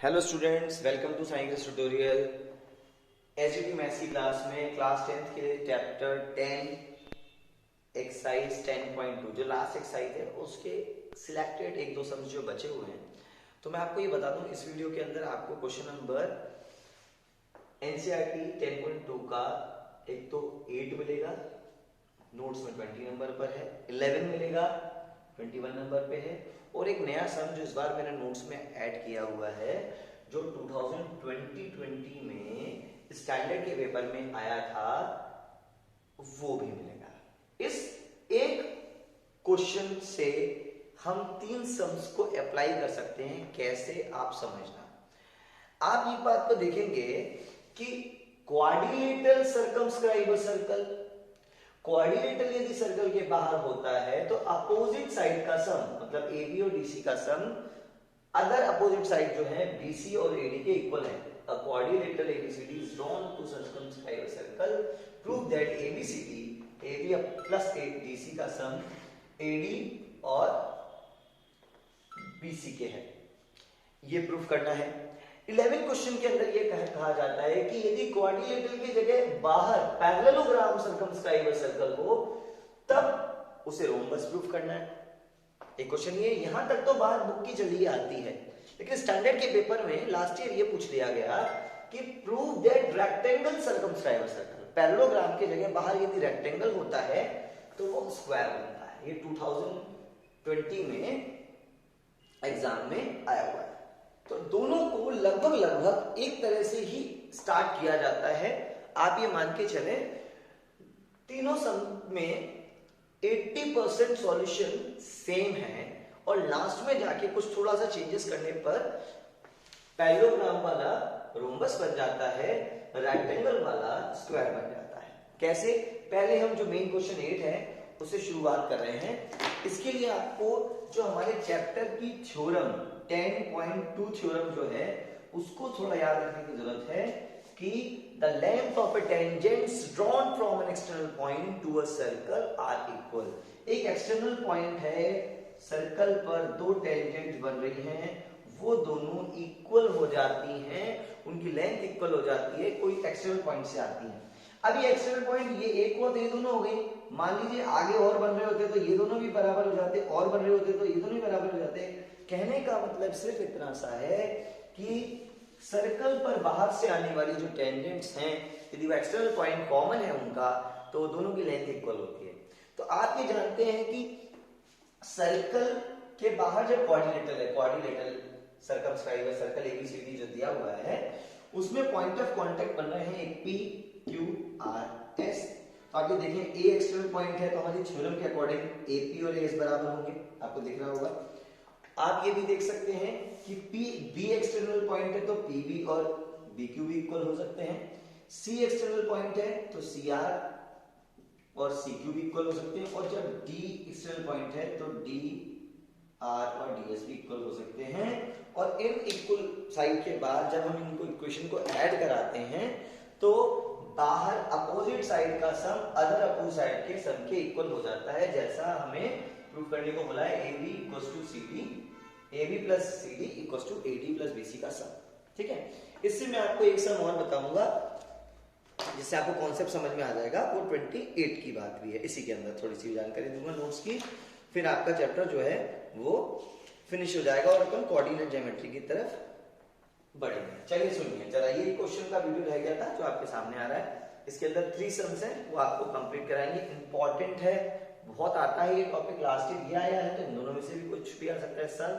Hello students, welcome to science tutorial. HDT maths की class में class 10th के लिए चैप्टर 10 एक्सरसाइज 10.2 जो लास्ट एक्सरसाइज है उसके सिलेक्टेड एक दो सम्स जो बचे हुए हैं, तो मैं आपको ये बता दूं इस वीडियो के अंदर आपको क्वेश्चन नंबर एनसीईआरटी 10.2 का एक तो 8 मिलेगा, नोट्स में 20 नंबर पर है, 11 मिलेगा 21 नंबर पे है, और एक नया सम जो इस बार मैंने नोट्स में ऐड किया हुआ है जो 2020 में स्टैंडर्ड के पेपर में आया था वो भी मिलेगा। इस एक क्वेश्चन से हम 3 सम्स को अप्लाई कर सकते हैं। कैसे, आप समझना। आप एक बात को देखेंगे कि क्वाड्रिलेटरल सर्कमस्क्राइब सर्कल, क्वाड्रिलेटरल यदि सर्कल के बाहर होता है तो अपोजिट साइड का सम मतलब AB और DC का सम अदर अपोजिट साइड जो है BC और AD के इक्वल है। A quadrilateral ABCD is drawn to circumscribe a circle. Prove that ABCD AB plus DC का सम AD और BC के है, ये प्रूफ करना है। 11 क्वेश्चन के अंदर ये कहा जाता है कि यदि क्वाड्रिलेटरल की जगह बाहर पैरेललोग्राम सर्कमस्क्राइब सर्कल हो तब उसे रोम्बस प्रूफ करना है। एक क्वेश्चन ये, यहां तक तो बात बुक की चली आती है, लेकिन स्टैंडर्ड के पेपर में लास्ट ईयर ये पूछ लिया गया कि prove that rectangle circumscribe circle, parallelogram की जगह बाहर यदि रेक्टेंगल होता है तो वो स्क्वायर बनता है। ये 2020 में एग्जाम में आया हुआ है। तो दोनों को लगभग एक तरह से ही स्टार्ट किया जाता है। आप ये मान के चले तीनों सम में 80% सॉल्यूशन सेम है और लास्ट में जाके कुछ थोड़ा सा चेंजेस करने पर पैरेललोग्राम वाला रोम्बस बन जाता है, रेक्टेंगल वाला स्क्वायर बन जाता है। कैसे? पहले हम जो मेन क्वेश्चन 8 है उससे शुरुआत कर रहे हैं। इसके लिए आपको जो हमारे चैप्टर की थ्योरम 10.2 थ्योरम जो है उसको थोड़ा याद रखने की जरूरत है कि the length of a tangents drawn from an external point to a circle are equal। एक एक्सटर्नल पॉइंट है, सर्कल पर दो टेंजेंट बन रही हैं, वो दोनों इक्वल हो जाती हैं, उनकी लेंथ इक्वल हो जाती है, कोई एक्सटर्नल पॉइंट से आती है। अब ये एक्सटर्नल पॉइंट ये एक हुआ तो ये दोनों हो गई। मान लीजिए आगे और बन रहे होते तो ये दोनों भी बराबर हो जाते, और बन रहे होते तो ये दोनों भी बराबर हो जाते। कहने का मतलब सिर्फ इतना सा है कि सर्कल पर बाहर से आने वाली जो टेंजेंट्स हैं यदि वो एक्सटर्नल पॉइंट कॉमन है उनका तो दोनों की लेंथ इक्वल होती है। तो आप ये जानते हैं कि सर्कल के बाहर जब क्वाड्रिलेटरल सर्कमस्क्राइब सर्कल ABCD जो दिया हुआ है उसमें पॉइंट ऑफ कांटेक्ट बन रहे हैं एक PQRS। तो आप ये देखें A एक्सटर्नल पॉइंट है तो हमारी थ्योरम के अकॉर्डिंग AP और AS बराबर होंगे, आपको दिख रहा होगा। आप ये भी देख सकते हैं कि B एक्सटर्नल पॉइंट है तो PB और BQ भी इक्वल हो सकते हैं। C एक्सटर्नल पॉइंट है तो CR और CQ भी इक्वल हो सकते हैं, और जब D एक्सटर्नल पॉइंट है तो DR और DS भी इक्वल हो सकते हैं। और इन इक्वल साइड के बाद जब हम इनको इक्वेशन को ऐड कराते हैं तो बाहर अपोजिट साइड का सम अदर अपोजिट साइड के सम के इक्वल हो जाता है, जैसा हमें प्रूफ करने को बोला है। AB equals to CD, AB plus CD equals to AD plus BC का सम। ठीक है, इससे मैं आपको एक सम और बताऊंगा जिससे आपको कॉन्सेप्ट समझ में आ जाएगा। वो 28 की बात भी है, इसी के अंदर थोड़ी सी जानकारी दूंगा नोट्स की, फिर आपका चैप्टर जो है वो फिनिश हो जाएगा और अपन कोऑर्डिनेट ज्योमेट्री की तरफ बढ़ेंगे। चलिए सुनिए जरा, ये क्वेश्चन का वीडियो रह गया था जो आपके सामने आ रहा है। इसके अंदर 3 सम्स हैं, वो आपको कंप्लीट कराएंगे। इंपॉर्टेंट है, बहुत आता है ये टॉपिक, लास्ट ईयर आया है तो इन दोनों में से भी कुछ भी आ सकता है इस साल,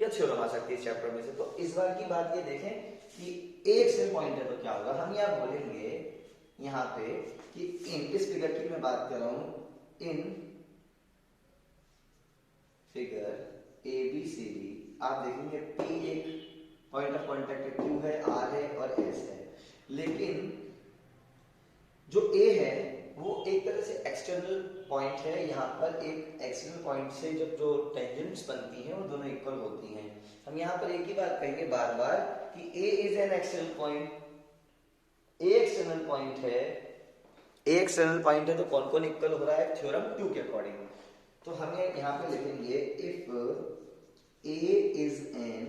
या थ्योरम आ सकती है इस चैप्टर में से। तो इस बार की बात ये देखें कि A एक्सटर्नल पॉइंट है तो क्या होगा। हम यहाँ बोलेंगे यहाँ पे कि इन, इस फिगर की मैं बात कर रहा हूं, इन फिगर ABCD आप देखेंगे P एक पॉइंट ऑफ कांटेक्ट है, Q है, R है और S है, लेकिन जो A है वो एक तरह से एक्सटर्नल पॉइंट है। यहाँ पर एक एक्सटर्नल पॉइंट से जब जो टेंजेंट्स बनती हैं वो दोनों इक्वल होती हैं। हम यहाँ पर एक ही बात कहेंगे बार बार कि A is an external point, A external point है, A एक्सटर्नल पॉइंट है तो कौन कौन इक्वल हो रहा है थ्योरम 2 के अकॉर्डिंग। तो हम यहाँ पे लिखेंगे if A is an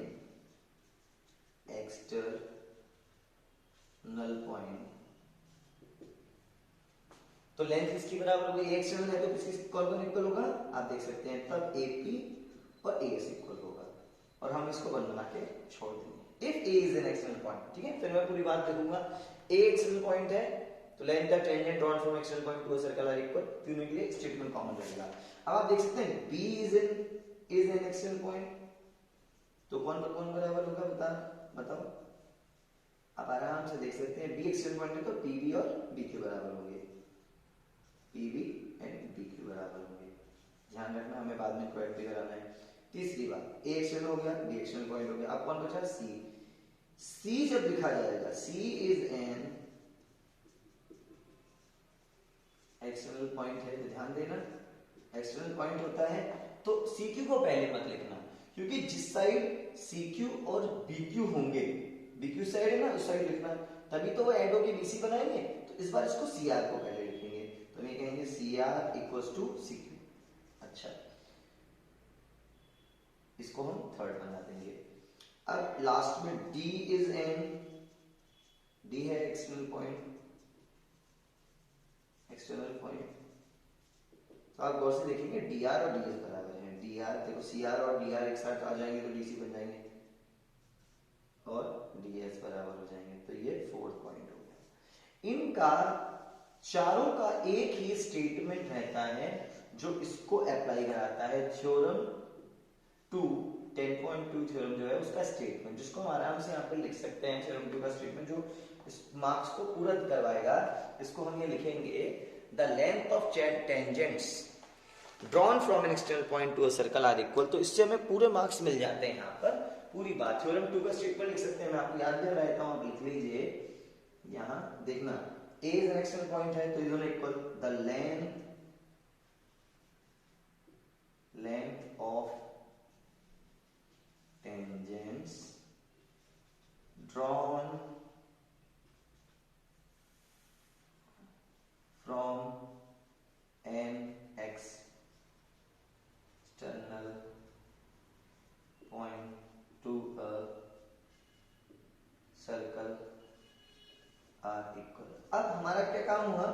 external point, तो लेंथ इसकी बराबर होगी, एक्सटर्नल है तो किसकी कौन इक्वल होगा, आप देख सकते हैं, तब AP और AS इक्वल होगा, और हम इसको 1 बना के छोड़ देंगे if A is an external point. ठीक है, फिर मैं पूरी बात देखूंगा। A एक्सटर्नल पॉइंट है तो length of tangent drawn from external point to a circle are equal, तीनों के लिए स्टेटमेंट कॉमन रहेगा। अब आप देख सकते हैं B is an external point, तो कौन बराबर होगा बताओ। आप आराम से देख सकते हैं B एक्सटर्नल पॉइंट है तो PB और BQ बराबर होंगे, PB एंड BQ बराबर होंगे। ध्यान रखना, हमें बाद में क्वेट भी कराना है। तीसरी बात, A एक्सटर्नल हो गया, B एक्सटर्नल पॉइंट हो गया, अब कौन बचा, C जब लिखा जाएगा C is an external point है, तो ध्यान देना एक्सटर्नल पॉइंट होता है तो CQ को पहले मत लिखना, क्योंकि जिस साइड CQ और BQ होंगे, BQ साइड है ना, उस साइड लिखना, तभी तो वो ऐड होके BC बनाएंगे। तो इस बार इसको CR को पहले लिखेंगे, तो हम ये कहेंगे CR इक्वल्स टू CQ। अच्छा, इसको हम थर्ड बना देंगे। अब लास्ट में D इज एन, D है एक्सटर्नल पॉइंट, तो आप गौर से देखेंगे DR और DS बराबर हैं। DR देखो, CR और DR एक साथ आ जाएंगे तो DC बन जाएंगे और DS बराबर हो जाएंगे, तो ये फोर्थ पॉइंट हो गया। इनका चारों का एक ही स्टेटमेंट रहता है जो इसको अप्लाई कराता है, थ्योरम 2 10.2 थ्योरम जो है उसका स्टेटमेंट, जिसको हम आराम से यहाँ पे लिख सकते हैं। थ्योरम 2 का स्टेटमेंट जो इस मार्क्स को पूरा करवाएगा, इसको हम ये लिखेंगे, the length of tangents drawn from an external point to a circle are equal, तो इससे हमें पूरे मार्क्स मिल जाते हैं। यहाँ पर पूरी बात थ्योरम 2 का स्टेटमेंट लिख सकते हैं, मैं आपको याद दिला रहता हूँ, आप लिख लीजिए। यहाँ देखना, A is an external point है तो ये दोनों equal, the length of tangents drawn from an external point to a circle are equal. अब हमारा क्या काम हुआ,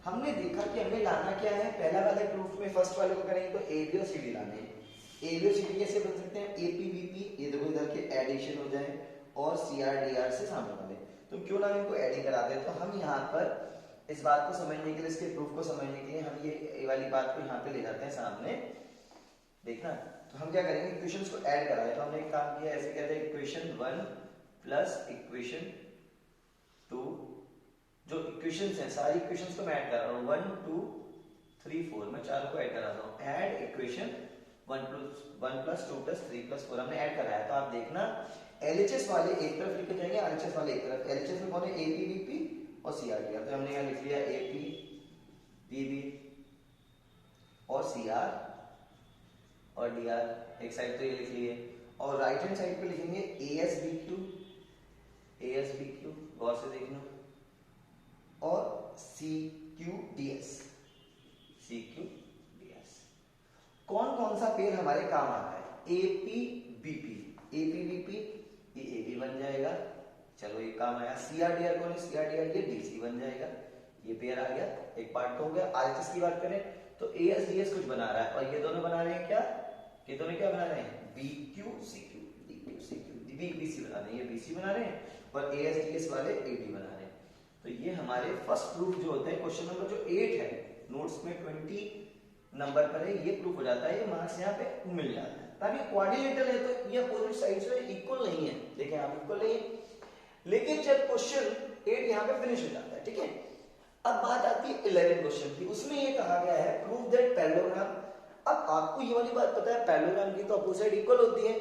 हमने देखा कि हमें लाना क्या है। पहला वाले प्रूफ में फर्स्ट वाले को करेंगे तो AB और CD लाने हैं। AB और CD कैसे बन सकते हैं, AP BP, ये देखो इधर के एडिशन हो जाए, और CR DR से सामने वाले, तो क्यों ना इनको एडिंग करा दे। तो हम यहाँ पर इस बात को समझने के लिए, इसके प्रूफ को समझने के लिए हम ये वाली बात को यहाँ पे ले जाते हैं सामने, देखना। तो हम क्या करेंगे, इक्वेशंस को ऐड कराए, तो हमने एक काम किया, ऐसे कहते हैं इक्वेशन 1 प्लस इक्वेशन 2, जो इक्वेशंस हैं सारी इक्वेशंस को मैं ऐड कर रहा हूँ, 1 2 3 4, मैं चारों को ऐड करा रहा हूँ। Add equation 1 plus 2 plus 3 plus 4 हमने ऐड कराया। तो आप देखना, LHS वाले एक तरफ लिखे जाएंगे, RHS वाले एक तरफ। LHS में कौन है, AP BP और CR DR, तो हमने यहाँ लिख लिया AP PB और CR और DR, एक साइड तो ये लिख लिए, और राइट हैंड साइड पे लिखेंगे AS BQ, गौर से देखना, और CQ DS। कौन कौन सा पेयर हमारे काम आ रहा है, AP BP, ये AB बन जाएगा, चलो ये काम आया। CR DR कौन है, CR DR ये DC बन जाएगा, ये पेयर आ गया, एक पार्ट तो हो गया। RHS की बात करें तो AS DS कुछ बना रहा है, और ये दोनों बना रहे हैं क्या, ये दोनों क्या बना रहे हैं, BQ CQ BC बना रहे हैं, ये BC बना रहे हैं, और AS DS वाले AD बना रहे हैं। तो ये हमारे फर्स्ट प्रूफ जो होते हैं, क्वेश्चन नंबर जो 8 है नोट्स में 20 नंबर पर है, ये प्रूफ हो जाता है, ये मार्क्स यहाँ पे मिल जाता है। तब ये क्वाड्रिलेटरल है तो ये अपोजिट साइड्स में इक्वल नहीं है, देखें आप इक्वल नहीं है, लेकिन जब क्वेश्चन 8 यहाँ पे फिनिश हो जाता है, ठीक है। अब बात आती है 11 क्वेश्चन की, उसमें ये कहा गया है प्रूव दैट पैरेललोग्राम। अब आपको ये वाली बात पता है, पैरेललोग्राम की तो अपोजिट इक्वल होती है,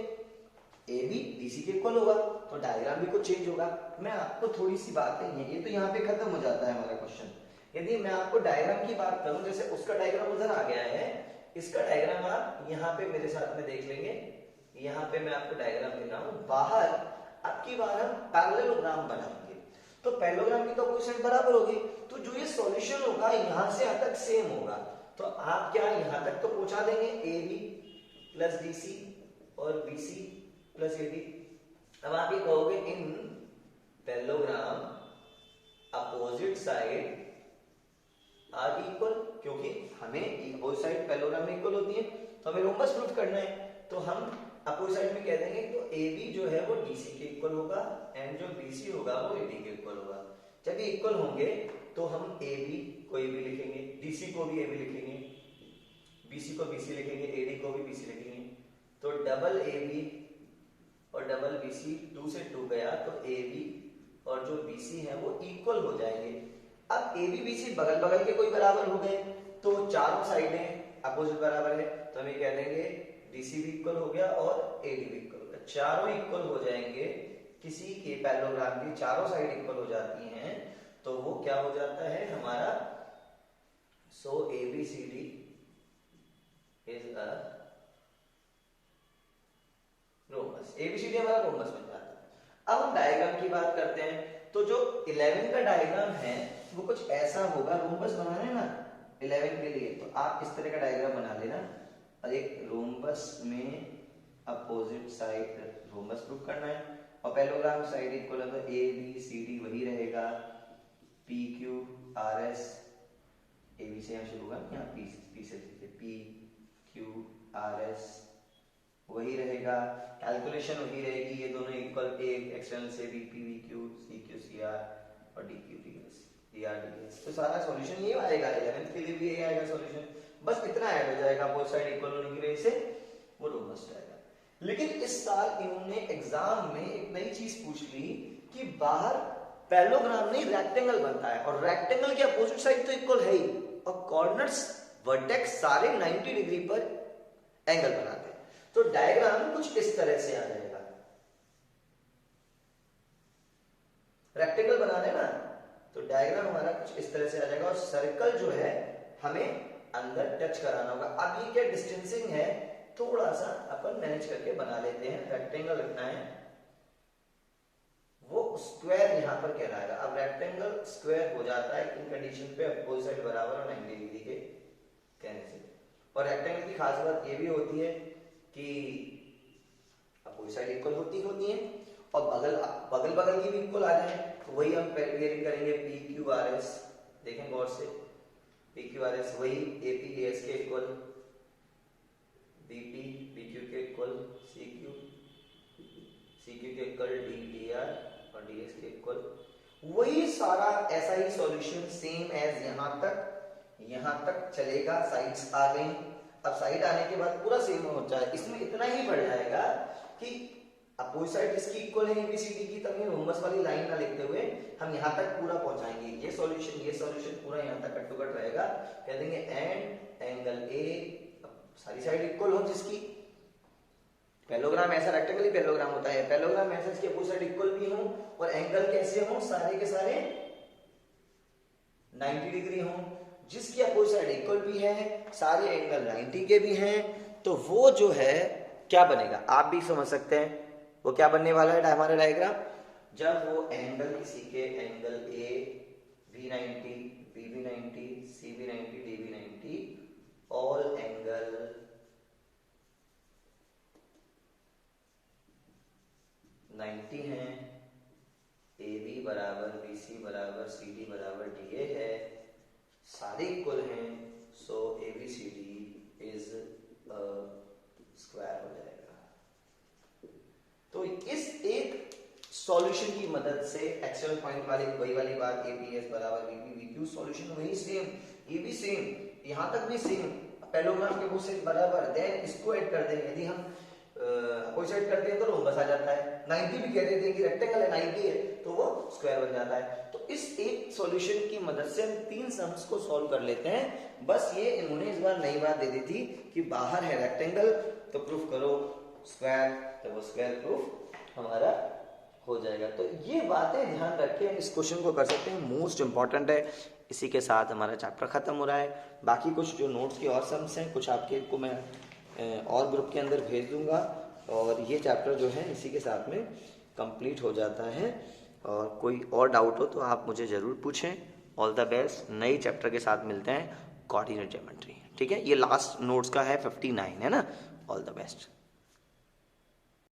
AB BC के इक्वल होगा तो डायग्राम भी कुछ चेंज होगा। मैं आपको थोड़ी सी बातें हैं, ये तो यहाँ पे खत्म हो जाता है हमारा क्वेश्चन। यदि मैं आपको डायग्राम की बात करूं, जैसे उसका डायग्राम उधर आ गया है, इसका डायग्राम आप यहाँ पे मेरे साथ में देख लेंगे। यहाँ पे मैं आपको डायग्राम दे रहा हूं, बाहर अब की बार हम पैरेललोग्राम बनाएंगे, तो पैरेललोग्राम की तो पोजीशन बराबर होगी, तो जो ये सॉल्यूशन होगा यहाँ से यहाँ तक सेम होगा। तो आप क्या यहाँ तक तो पहुंचा देंगे, AB प्लस DC और BC प्लस AD, अब आप ये कहोगे in parallelogram opposite side are equal, क्योंकि हमें अपोजिट साइड पैरेललोग्राम में इक्वल होती है तो हमें रोम्बस प्रूफ करना है, तो हम अपोजिट साइड में कह देंगे तो AB जो है वो DC के इक्वल होगा एंड जो BC होगा वो AD के इक्वल होगा। जब ये इक्वल होंगे तो हम AB को AB लिखेंगे, DC को भी AB लिखेंगे, BC को BC लिखेंगे, AD को भी BC लिखेंगे। तो डबल AB और डबल BC 2 से 2 गया तो AB और जो BC है वो इक्वल हो जाएंगे। अब AB BC बगल बगल के कोई बराबर हो गए तो चारों साइडें अपोजिट बराबर है तो हम ये कह देंगे DC भी इक्वल हो गया और AD भी इक्वल हो गया। चारों इक्वल हो जाएंगे, किसी के पैरेललोग्राम की चारों साइड इक्वल हो जाती हैं तो वो क्या हो जाता है हमारा, सो ABCD is a rhombus. ABCD हमारा रोम्बस बन जाता है। अब हम डायग्राम की बात करते हैं, तो जो 11 का डायग्राम है वो कुछ ऐसा होगा। रोम्बस बनाना है ना 11 के लिए, तो आप इस तरह का डायग्राम बना लेना और एक रोम्बस में अपोजिट साइड रोम्बस प्रूफ करना है और पैरेललोग्राम साइड इक्वल है तो ABCD वही रहेगा, PQRS, AB से यहाँ शुरू होगा, यहाँ P से PQRS वही रहेगा, कैलकुलेशन वही रहेगी, ये दोनों इक्वल, एक एक्सटर्नल से PQ CQ CR और DQ DR DS, तो सारा सॉल्यूशन ये आएगा। 11th के लिए भी ये आएगा सॉल्यूशन, बस इतना ऐड हो जाएगा बोथ साइड इक्वल होने की वजह से वो रोम्बस आएगा। लेकिन इस साल इन्होंने एग्जाम में एक नई चीज पूछ ली कि बाहर पैरेललोग्राम नहीं रेक्टेंगल बनता है और रेक्टेंगल की अपोजिट साइड तो इक्वल है ही और कॉर्नर्स वर्टेक्स सारे 90 डिग्री पर एंगल बनाते हैं, तो डायग्राम कुछ इस तरह से आ जाएगा। रेक्टेंगल बना देना तो डायग्राम हमारा कुछ इस तरह से आ जाएगा और सर्कल जो है हमें अंदर टच कराना होगा। अब ये क्या डिस्टेंसिंग है, थोड़ा सा अपन मैनेज करके बना लेते हैं। रेक्टेंगल रखना है, वो स्क्वायर यहां पर कहलाएगा। अब रेक्टेंगल स्क्वायर हो जाता है इन कंडीशन पे अपोजिट साइड बराबर और 90 डिग्री के कहने से। और रेक्टेंगल की खास बात ये भी होती है कि अपोजिट साइड इक्वल होती है और बगल बगल की भी इक्वल आ जाए तो वही हम वेरी करेंगे PQRS। देखें गौर से, PQRS वही AP AS के इक्वल, BP PQ के इक्वल, CQ के इक्वल, DR और DS के इक्वल, वही सारा ऐसा ही सॉल्यूशन सेम एज यहां तक चलेगा। साइड्स आ गई, अब साइड आने के बाद पूरा सेम हो जाए। इसमें इतना ही बढ़ जाएगा कि अपोजिट साइड इसकी इक्वल है ABCD की, तब ये रोम्बस वाली लाइन ना लिखते हुए हम यहां तक पूरा पहुंचाएंगे। ये सॉल्यूशन पूरा यहां तक कट टू कट रहेगा। कह देंगे एंड एंगल A, सारी साइड इक्वल हो जिसकी, पैरेललोग्राम ऐसा रेक्टेंगल ही पैरेललोग्राम होता है, पैरेललोग्राम ऐसा इसकी अपोजिट साइड इक्वल भी हो और एंगल कैसे हो, सारे के सारे 90 डिग्री हो, जिसकी अपोजिट साइड इक्वल भी है, सारे एंगल 90 के भी हैं, तो वो जो है क्या बनेगा आप भी समझ सकते हैं। वो क्या बनने वाला है हमारा डायग्राम, जब वो एंगल किसी के angle A B90 BB90 CB90 DB90 all angle है, AB बराबर BC बराबर CD बराबर DA है, सारे इक्वल हैं, सो ABCD इज स्क्वायर हो जाएगा। तो इस एक सॉल्यूशन की मदद से एक्सटर्नल पॉइंट वाली वही वाली बात APS बराबर BP BQ, सॉल्यूशन वही सेम, ये भी सेम, यहां तक भी सेम, पैरेललोग्राम के वो से बराबर, देन इसको ऐड कर देंगे। यदि हम अपोजिट साइड करते हैं तो रोम्बस आ जाता है। 90 भी कह देते हैं कि रेक्टेंगल है 90 है तो वो स्क्वायर बन जाता है। तो इस एक सॉल्यूशन की मदद से हम 3 सम्स को सॉल्व कर लेते हैं। बस ये इन्होंने इस बार नई बात दे दी थी कि बाहर है रेक्टेंगल तो प्रूफ करो स्क्वायर, तो वो स्क्वायर प्रूफ हमारा हो जाएगा। तो ये बातें ध्यान रख के हम इस क्वेश्चन को कर सकते हैं, मोस्ट इंपॉर्टेंट है। इसी के साथ हमारा चैप्टर खत्म हो रहा है। बाकी कुछ जो नोट्स के और सम्स हैं कुछ आपके को मैं और ग्रुप के अंदर भेज दूंगा और ये चैप्टर जो है इसी के साथ में कंप्लीट हो जाता है। और कोई और डाउट हो तो आप मुझे ज़रूर पूछें। ऑल द बेस्ट, नई चैप्टर के साथ मिलते हैं, कोऑर्डिनेट ज्योमेट्री। ठीक है, ये लास्ट नोट्स का है 59 है ना। All the best.